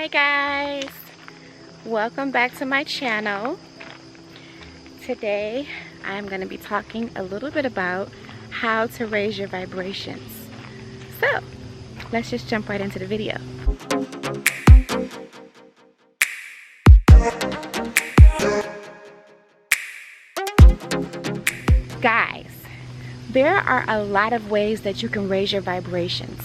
Hi guys, welcome back to my channel. Today I'm going to be talking a little bit about how to raise your vibrations. So let's just jump right into the video. Guys, there are a lot of ways that you can raise your vibrations.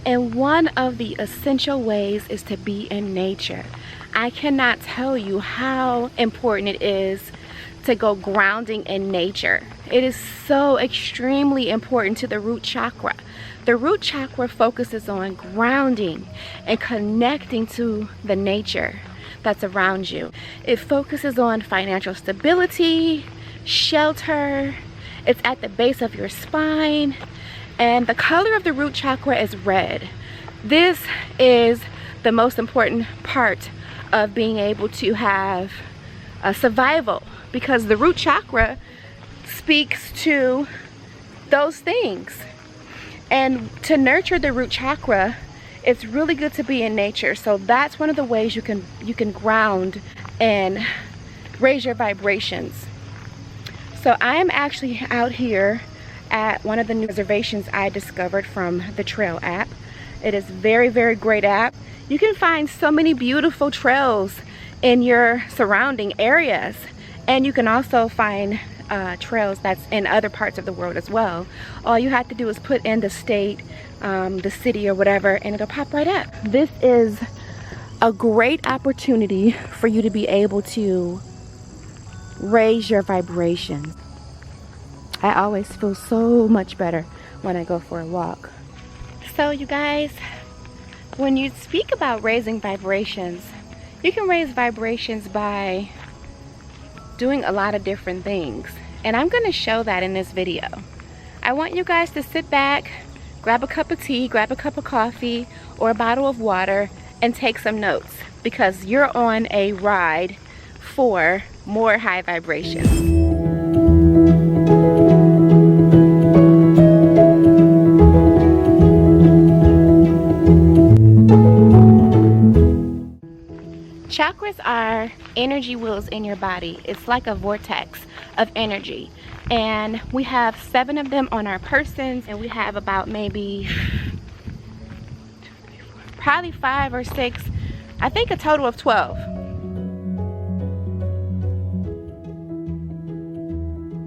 And one of the essential ways is to be in nature. I cannot tell you how important it is to go grounding in nature. It is so extremely important to the root chakra. The root chakra focuses on grounding and connecting to the nature that's around you. It focuses on financial stability, shelter. It's at the base of your spine. And the color of the root chakra is red. This is the most important part of being able to have a survival, because the root chakra speaks to those things. And to nurture the root chakra, it's really good to be in nature. So that's one of the ways you can ground and raise your vibrations. So I am actually out here at one of the new reservations I discovered from the trail app. It is very, very great app. You can find so many beautiful trails in your surrounding areas, and you can also find trails that's in other parts of the world as well. All you have to do is put in the state, the city or whatever, and it'll pop right up. This is a great opportunity for you to be able to raise your vibrations. I always feel so much better when I go for a walk. So you guys, when you speak about raising vibrations, you can raise vibrations by doing a lot of different things. And I'm going to show that in this video. I want you guys to sit back, grab a cup of tea, grab a cup of coffee, or a bottle of water, and take some notes, because you're on a ride for more high vibrations. Chakras are energy wheels in your body. It's like a vortex of energy. And we have 7 of them on our persons, and we have about maybe probably 5 or 6, I think a total of 12.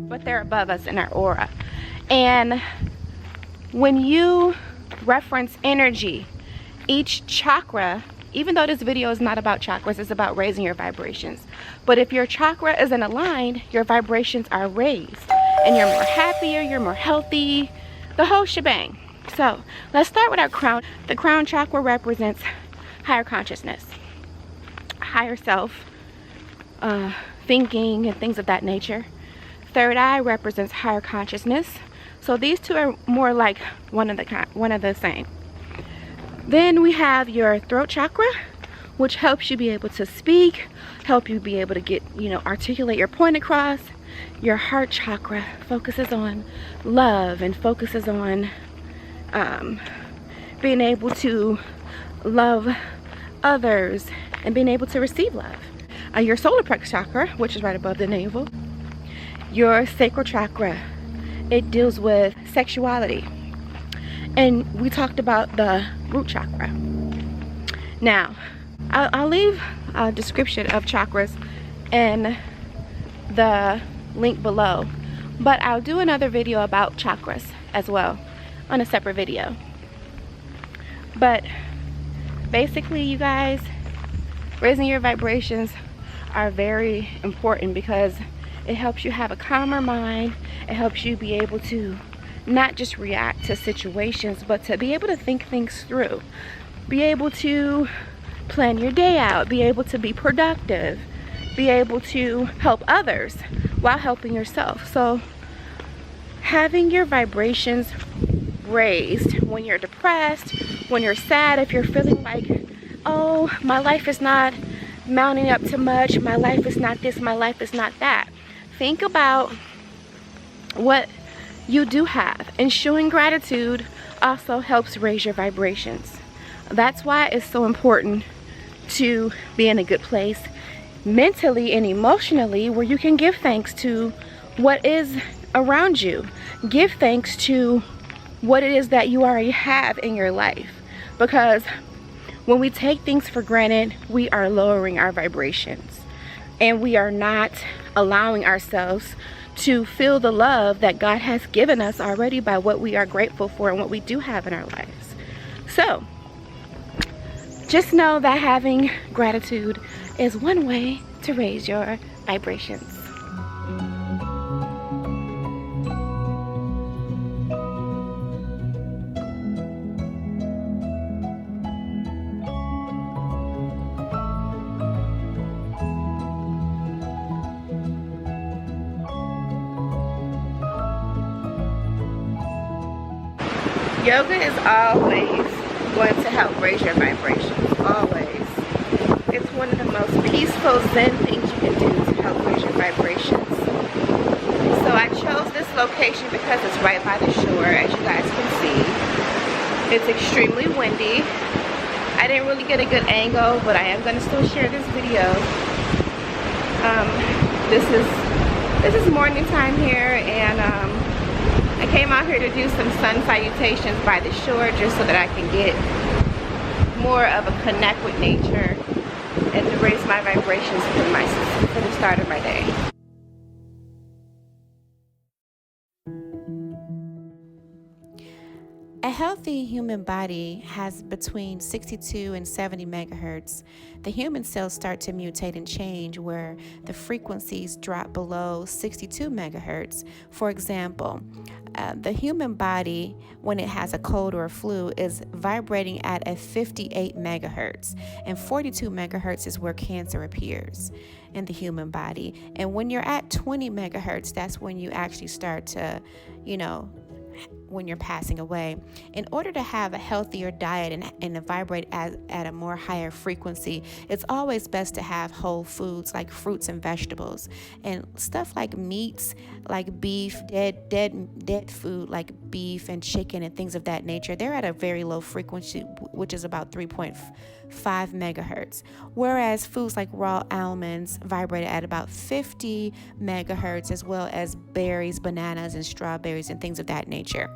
But they're above us in our aura. And when you reference energy, each chakra, even though this video is not about chakras, it's about raising your vibrations. But if your chakra isn't aligned, your vibrations are raised. And you're more happier, you're more healthy, the whole shebang. So let's start with our crown. The crown chakra represents higher consciousness, higher self, thinking and things of that nature. Third eye represents higher consciousness. So these two are more like one of the same. Then we have your throat chakra, which helps you be able to speak, help you be able to get, articulate your point across. Your heart chakra focuses on love and focuses on being able to love others and being able to receive love. Your solar plexus chakra, which is right above the navel. Your sacral chakra, it deals with sexuality. And we talked about the root chakra. Now, I'll leave a description of chakras in the link below, but I'll do another video about chakras as well on a separate video. But basically, you guys, raising your vibrations are very important because it helps you have a calmer mind. It helps you be able to not just react to situations, but to be able to think things through, be able to plan your day out, be able to be productive, be able to help others while helping yourself. So having your vibrations raised when you're depressed, when you're sad, if you're feeling like, oh, my life is not mounting up to much, my life is not this, my life is not that. Think about what you do have, and showing gratitude also helps raise your vibrations. That's why it's so important to be in a good place mentally and emotionally, where you can give thanks to what is around you. Give thanks to what it is that you already have in your life. Because when we take things for granted, we are lowering our vibrations, and we are not allowing ourselves to feel the love that God has given us already by what we are grateful for and what we do have in our lives. So just know that having gratitude is one way to raise your vibrations. Yoga is always going to help raise your vibrations, always. It's one of the most peaceful Zen things you can do to help raise your vibrations. So I chose this location because it's right by the shore, as you guys can see. It's extremely windy. I didn't really get a good angle, but I am going to still share this video. This is morning time here, and I came out here to do some sun salutations by the shore just so that I can get more of a connect with nature and to raise my vibrations for the start of my day. A healthy human body has between 62 and 70 megahertz. The human cells start to mutate and change where the frequencies drop below 62 megahertz. For example, the human body, when it has a cold or a flu, is vibrating at a 58 megahertz, and 42 megahertz is where cancer appears in the human body. And when you're at 20 megahertz, that's when you actually start to, when you're passing away. In order to have a healthier diet and to vibrate at a more higher frequency, it's always best to have whole foods like fruits and vegetables, and stuff like meats, like beef, dead food like beef and chicken and things of that nature. They're at a very low frequency, which is about 3.5 megahertz, whereas foods like raw almonds vibrate at about 50 megahertz, as well as berries, bananas, and strawberries and things of that nature.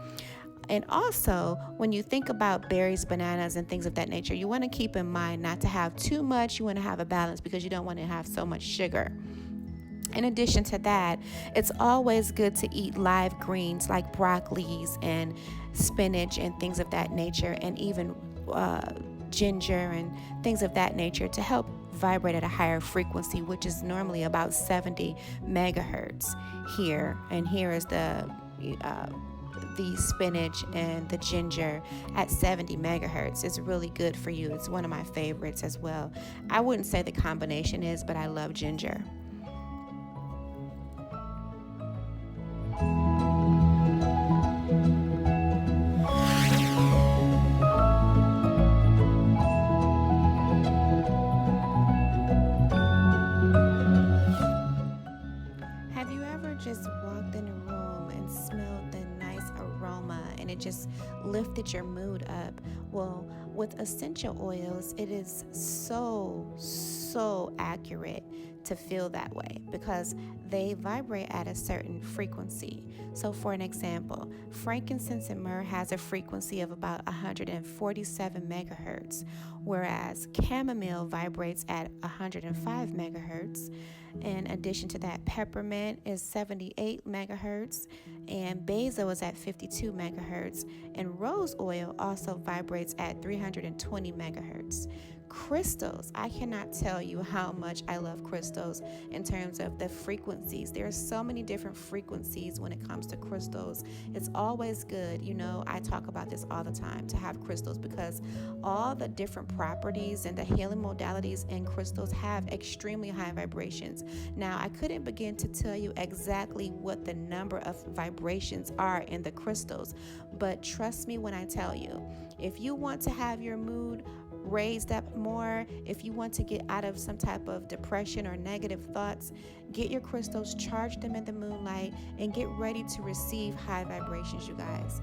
And also, when you think about berries, bananas, and things of that nature, you want to keep in mind not to have too much. You want to have a balance because you don't want to have so much sugar. In addition to that, it's always good to eat live greens like broccolis and spinach and things of that nature, and even ginger and things of that nature to help vibrate at a higher frequency, which is normally about 70 megahertz here. And here is the spinach and the ginger at 70 megahertz. It's really good for you. It's one of my favorites as well. I wouldn't say the combination is, but I love ginger. Have you ever just walked in a room and smelled the nice aroma and it just lifted your mood up? Well, with essential oils, it is so accurate to feel that way because they vibrate at a certain frequency. So for an example, frankincense and myrrh has a frequency of about 147 megahertz, whereas chamomile vibrates at 105 megahertz. In addition to that, peppermint is 78 megahertz, and basil is at 52 megahertz, and rose oil also vibrates at 320 megahertz. Crystals, I cannot tell you how much I love crystals in terms of the frequencies. There are so many different frequencies when it comes to crystals. It's always good, I talk about this all the time, to have crystals because all the different properties and the healing modalities in crystals have extremely high vibrations. Now, I couldn't begin to tell you exactly what the number of vibrations are in the crystals, but trust me when I tell you, if you want to have your mood raised up more, if you want to get out of some type of depression or negative thoughts, get your crystals, charge them in the moonlight, and get ready to receive high vibrations, you guys.